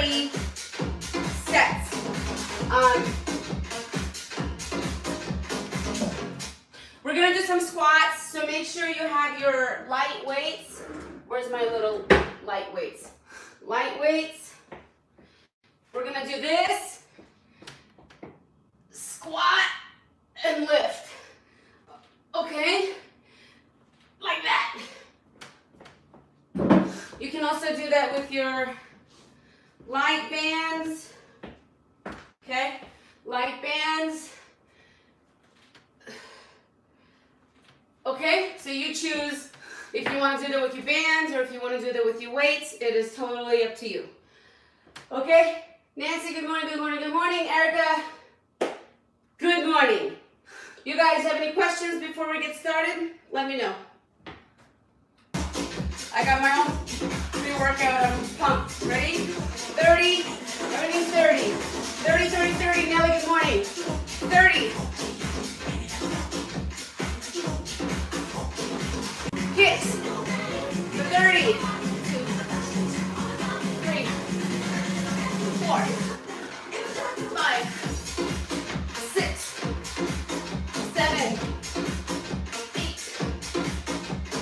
30 sets. We're gonna do some squats, so make sure you have your light weights. Where's my little light weights? Light weights. We're gonna do this, squat and lift. Okay, like that. You can also do that with your light bands. Okay, light bands. Okay, so you choose if you want to do that with your bands or if you want to do that with your weights. It is totally up to you. Okay, Nancy, good morning, good morning, good morning. Erica, good morning. You guys have any questions before we get started? Let me know. I got my own pre-workout pump. Ready? 30, everything's 30. 30, 30, 30. Nelly, good morning. 30. Kicks. 30. 2, 3, 4, 5, 6, 7, 8,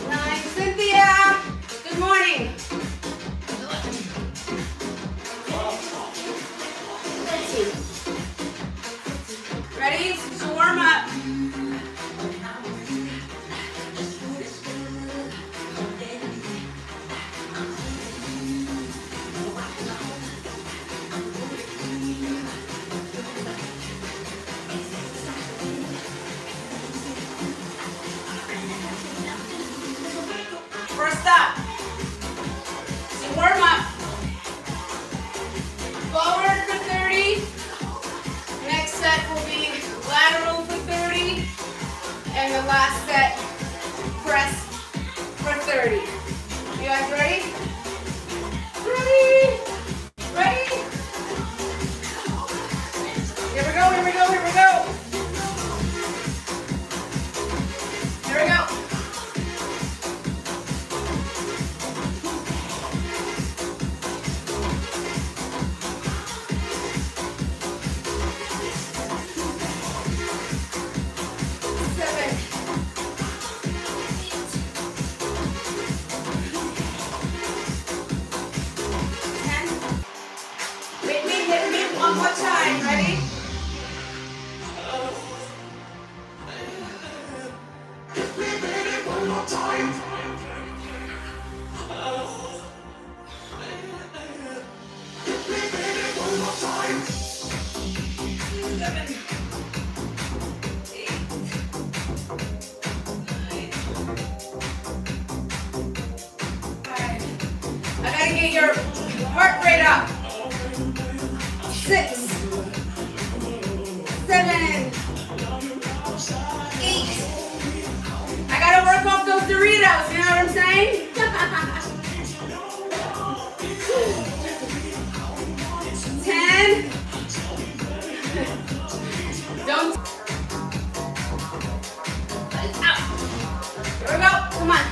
9. Cynthia, good morning. 13. Ready? This is your warm up. First up, so warm up. Forward for 30. Next set will be lateral for 30. And the last set, press for 30. You guys ready? Ready? Ready? Here we go, here we go, here we go. Here we go. One more time, ready? One more time. 7, 8, 9, 5. I gotta get your heart rate up. 6, 7, 8. I gotta work off those Doritos, you know what I'm saying? 10. Don't. Out. Here we go. Come on.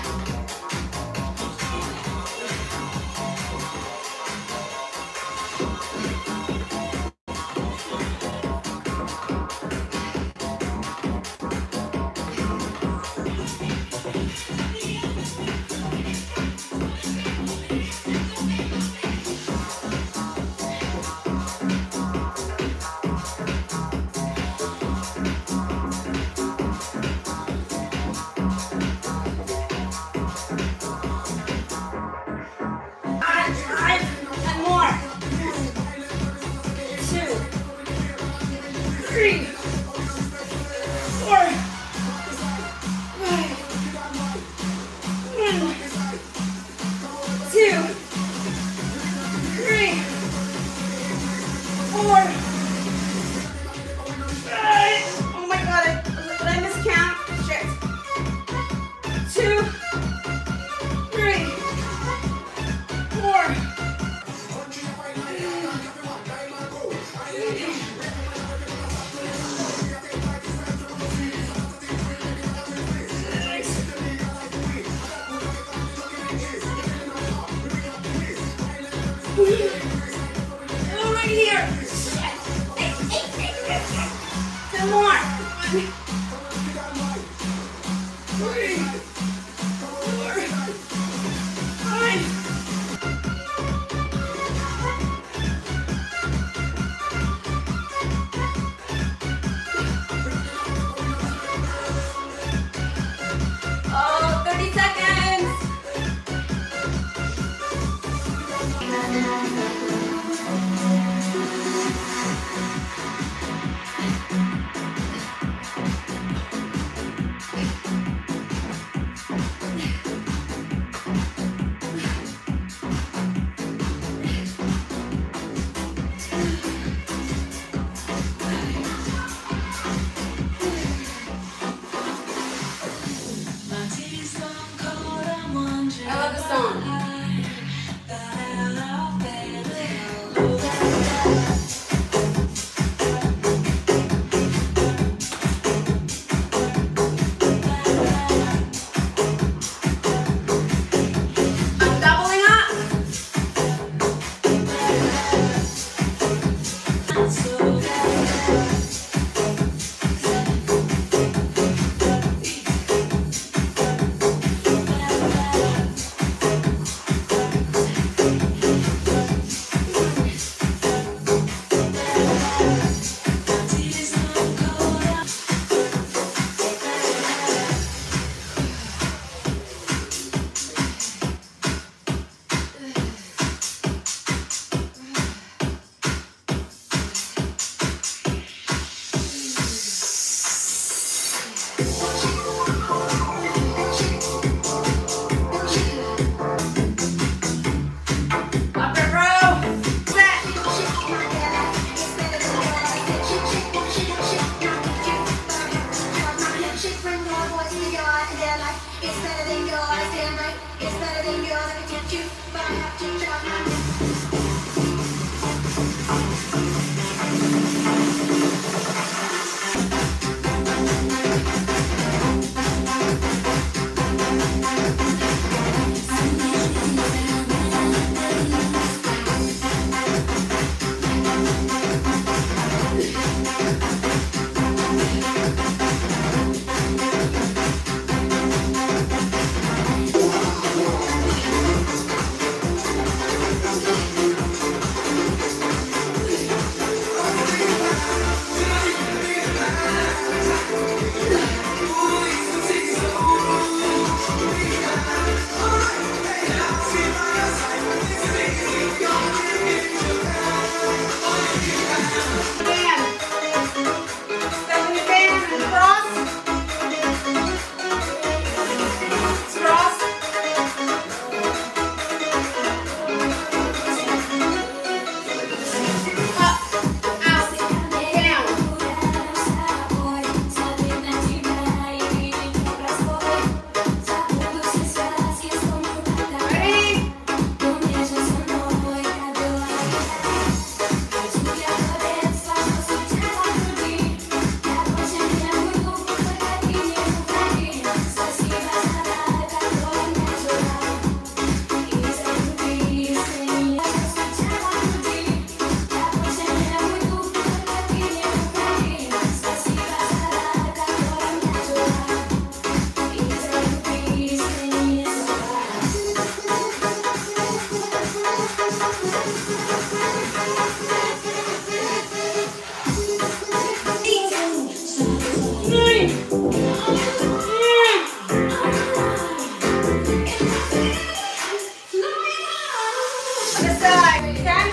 side. Okay?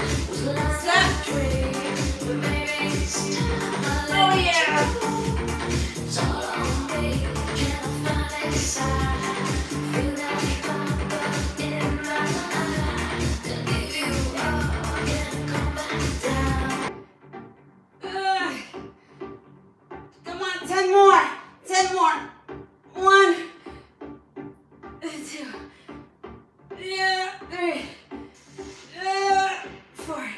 Step. Oh yeah. Come on, 10 more. 10 more. 1, 2, yeah, 3, 4.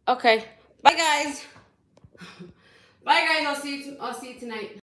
Okay. Bye guys. Bye guys. I'll see you tonight.